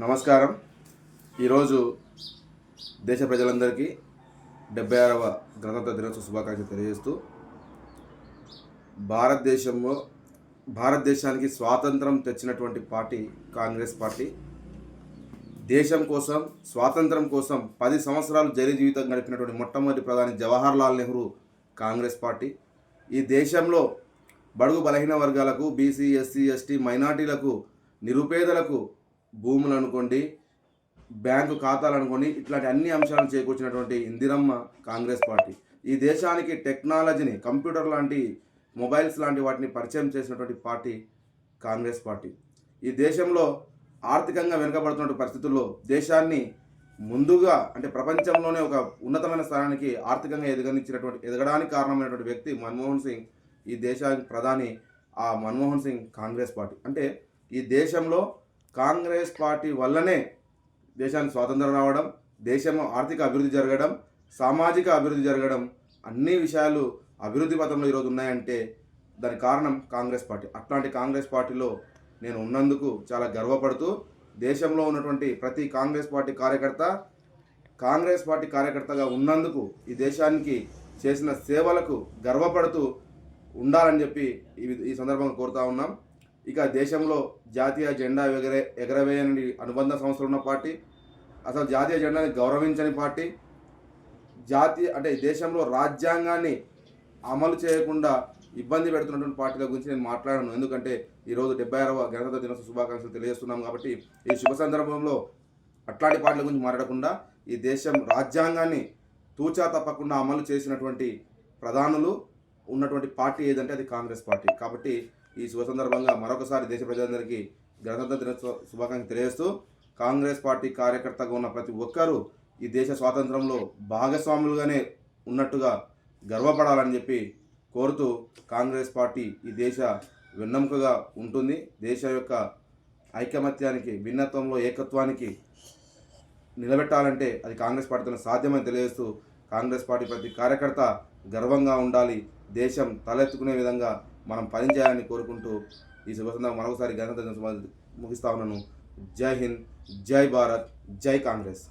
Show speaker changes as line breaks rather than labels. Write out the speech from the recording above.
నమస్కారం. ఈరోజు దేశ ప్రజలందరికీ 76వ గణతంత్ర దినోత్సవ శుభాకాంక్షలు తెలియజేస్తూ భారతదేశానికి స్వాతంత్రం తెచ్చినటువంటి పార్టీ కాంగ్రెస్ పార్టీ. దేశం కోసం స్వాతంత్రం కోసం 10 సంవత్సరాలు జైలు జీవితం గడిపినటువంటి మొట్టమొదటి ప్రధాని జవహర్ లాల్ నెహ్రూ కాంగ్రెస్ పార్టీ. ఈ దేశంలో బడుగు బలహీన వర్గాలకు, బీసీ, ఎస్సీ, ఎస్టీ, మైనార్టీలకు, నిరుపేదలకు భూములు అనుకోండి, బ్యాంకు ఖాతాలు అనుకోండి, ఇట్లాంటి అన్ని అంశాలను చేకూర్చినటువంటి ఇందిరమ్మ కాంగ్రెస్ పార్టీ. ఈ దేశానికి టెక్నాలజీని, కంప్యూటర్ లాంటి, మొబైల్స్ లాంటి వాటిని పరిచయం చేసినటువంటి పార్టీ కాంగ్రెస్ పార్టీ. ఈ దేశంలో ఆర్థికంగా వెనుకబడుతున్న పరిస్థితుల్లో దేశాన్ని ముందుగా అంటే ప్రపంచంలోనే ఒక ఉన్నతమైన స్థానానికి ఆర్థికంగా ఎదగడానికి కారణమైనటువంటి వ్యక్తి మన్మోహన్ సింగ్. ఈ దేశానికి ప్రధాని ఆ మన్మోహన్ సింగ్ కాంగ్రెస్ పార్టీ. అంటే ఈ దేశంలో కాంగ్రెస్ పార్టీ వల్లనే దేశానికి స్వాతంత్రం రావడం, దేశం ఆర్థిక అభివృద్ధి జరగడం, సామాజిక అభివృద్ధి జరగడం, అన్ని విషయాలు అభివృద్ధి పథంలో ఈరోజు ఉన్నాయంటే దానికి కారణం కాంగ్రెస్ పార్టీ. అట్లాంటి కాంగ్రెస్ పార్టీలో నేను ఉన్నందుకు చాలా గర్వపడుతూ, దేశంలో ఉన్నటువంటి ప్రతి కాంగ్రెస్ పార్టీ కార్యకర్తగా ఉన్నందుకు, ఈ దేశానికి చేసిన సేవలకు గర్వపడుతూ ఉండాలని చెప్పి ఈ సందర్భంగా కోరుతా ఉన్నాం. ఇక దేశంలో జాతీయ జెండా ఎగరవేయని అనుబంధ సంస్థలు ఉన్న పార్టీ, అసలు జాతీయ జెండాని గౌరవించని పార్టీ, దేశంలో రాజ్యాంగాన్ని అమలు చేయకుండా ఇబ్బంది పెడుతున్నటువంటి పార్టీల గురించి నేను మాట్లాడను. ఎందుకంటే ఈరోజు 76వ గణతంత్ర దినోత్సవ శుభాకాంక్షలు తెలియజేస్తున్నాం కాబట్టి ఈ శుభ సందర్భంలో అట్లాంటి పార్టీల గురించి మాట్లాడకుండా ఈ దేశం రాజ్యాంగాన్ని తూచా తప్పకుండా అమలు చేసినటువంటి ప్రధానులు ఉన్నటువంటి పార్టీ ఏదంటే అది కాంగ్రెస్ పార్టీ. కాబట్టి ఈ శుభ సందర్భంగా మరొకసారి దేశ ప్రజలందరికీ గణతంత్ర దినోత్సవ శుభాకాంక్షలు తెలియజేస్తూ, కాంగ్రెస్ పార్టీ కార్యకర్తగా ఉన్న ప్రతి ఒక్కరూ ఈ దేశ స్వాతంత్రంలో భాగస్వాములుగానే ఉన్నట్టుగా గర్వపడాలని చెప్పి కోరుతూ, కాంగ్రెస్ పార్టీ ఈ దేశ వెన్నెముకగా ఉంటుంది. దేశ యొక్క ఐకమత్యానికి, భిన్నత్వంలో ఏకత్వానికి నిలబెట్టాలంటే అది కాంగ్రెస్ పార్టీతో సాధ్యమని తెలియజేస్తూ, కాంగ్రెస్ పార్టీ ప్రతి కార్యకర్త గర్వంగా ఉండాలి, దేశం తలెత్తుకునే విధంగా మనం పనిచేయాలని కోరుకుంటూ ఈ శుభ సందర్భంగా మరొకసారి గణతంత్ర దినోత్సవం ముగిస్తా ఉన్నాను. జై హింద్, జై భారత్, జై కాంగ్రెస్.